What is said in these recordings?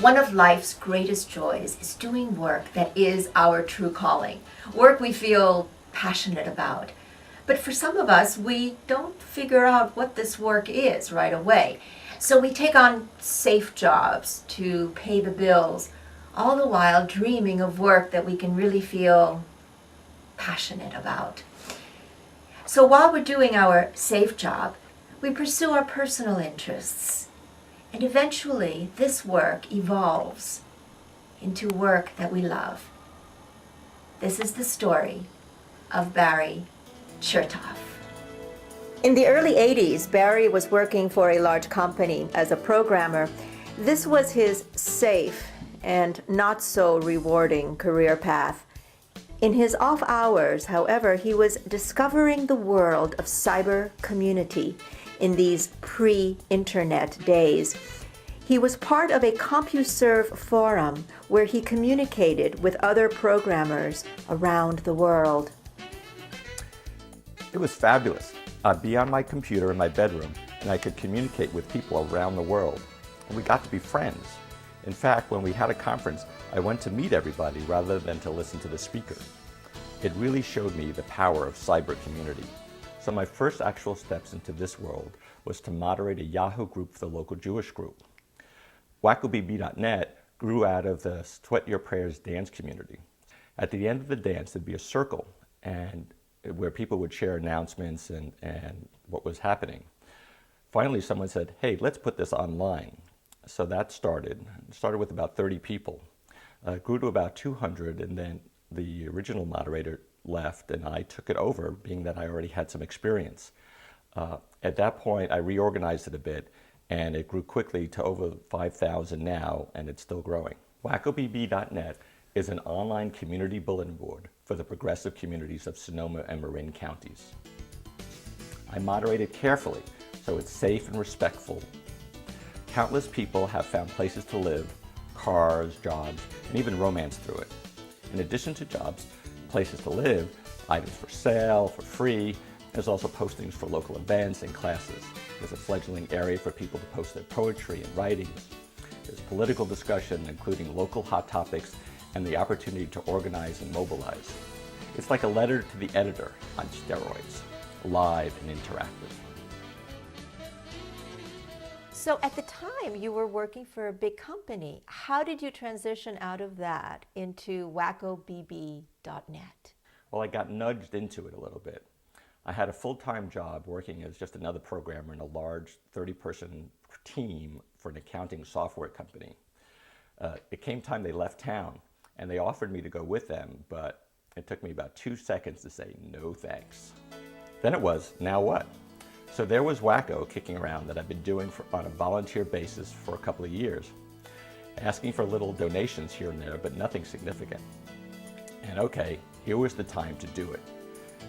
One of life's greatest joys is doing work that is our true calling, work we feel passionate about. But for some of us, we don't figure out what this work is right away. So we take on safe jobs to pay the bills, all the while dreaming of work that we can really feel passionate about. So while we're doing our safe job, we pursue our personal interests. And eventually, this work evolves into work that we love. This is the story of Barry Chertov. In the early 80s, Barry was working for a large company as a programmer. This was his safe and not so rewarding career path. In his off hours, however, he was discovering the world of cyber community in these pre-internet days. He was part of a CompuServe forum where he communicated with other programmers around the world. It was fabulous. I'd be on my computer in my bedroom and I could communicate with people around the world. And we got to be friends. In fact, when we had a conference, I went to meet everybody rather than to listen to the speaker. It really showed me the power of cyber community. So my first actual steps into this world was to moderate a Yahoo group for the local Jewish group. WackoBB.net grew out of the Sweat Your Prayers dance community. At the end of the dance, there'd be a circle and where people would share announcements and what was happening. Finally, someone said, hey, let's put this online. So that started with about 30 people, grew to about 200, and then the original moderator left and I took it over, being that I already had some experience. At that point, I reorganized it a bit and it grew quickly to over 5,000 now, and it's still growing. WackoBB.net is an online community bulletin board for the progressive communities of Sonoma and Marin counties. I moderate it carefully so it's safe and respectful. Countless people have found places to live, cars, jobs, and even romance through it. In addition to jobs, places to live, items for sale, for free. There's also postings for local events and classes. There's a fledgling area for people to post their poetry and writings. There's political discussion, including local hot topics, and the opportunity to organize and mobilize. It's like a letter to the editor on steroids, live and interactive. So at the time, you were working for a big company. How did you transition out of that into WackoBB.net? Well, I got nudged into it a little bit. I had a full-time job working as just another programmer in a large 30-person team for an accounting software company. It came time they left town, and they offered me to go with them, but it took me about 2 seconds to say no thanks. Then it was, now what? So there was Wacko kicking around that I've been doing on a volunteer basis for a couple of years, asking for little donations here and there, but nothing significant. And okay, here was the time to do it.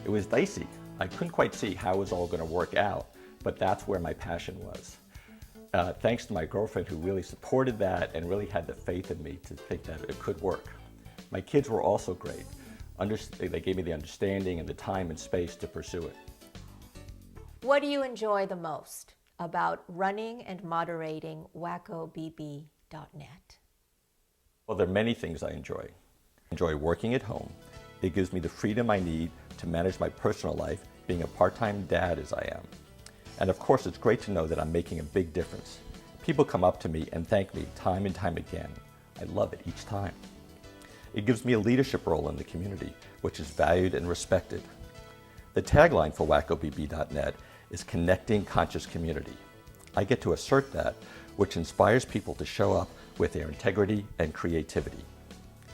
It was dicey. I couldn't quite see how it was all going to work out, but that's where my passion was. Thanks to my girlfriend who really supported that and really had the faith in me to think that it could work. My kids were also great. They gave me the understanding and the time and space to pursue it. What do you enjoy the most about running and moderating WackoBB.net? Well, there are many things I enjoy. I enjoy working at home. It gives me the freedom I need to manage my personal life, being a part-time dad as I am. And of course, it's great to know that I'm making a big difference. People come up to me and thank me time and time again. I love it each time. It gives me a leadership role in the community, which is valued and respected. The tagline for WackoBB.net is connecting conscious community. I get to assert that, which inspires people to show up with their integrity and creativity.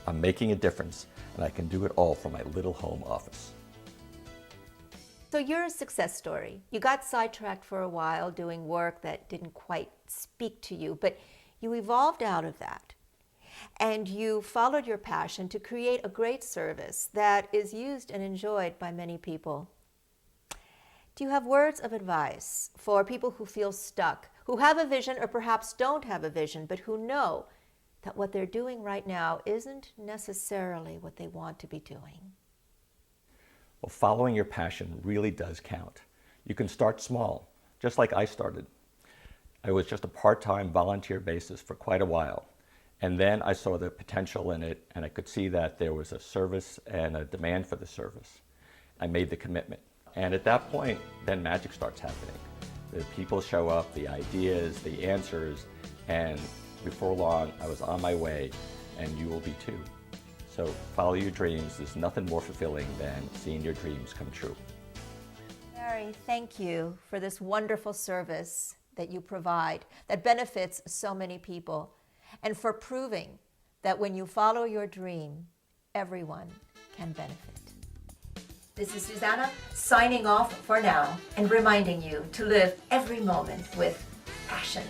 I'm making a difference, and I can do it all from my little home office. So you're a success story. You got sidetracked for a while doing work that didn't quite speak to you, but you evolved out of that. And you followed your passion to create a great service that is used and enjoyed by many people. Do you have words of advice for people who feel stuck, who have a vision or perhaps don't have a vision, but who know that what they're doing right now isn't necessarily what they want to be doing? Well, following your passion really does count. You can start small, just like I started. I was just a part-time volunteer basis for quite a while. And then I saw the potential in it, and I could see that there was a service and a demand for the service. I made the commitment. And at that point, then magic starts happening. The people show up, the ideas, the answers, and before long, I was on my way, and you will be too. So follow your dreams. There's nothing more fulfilling than seeing your dreams come true. Barry, thank you for this wonderful service that you provide that benefits so many people, and for proving that when you follow your dream, everyone can benefit. This is Susana signing off for now and reminding you to live every moment with passion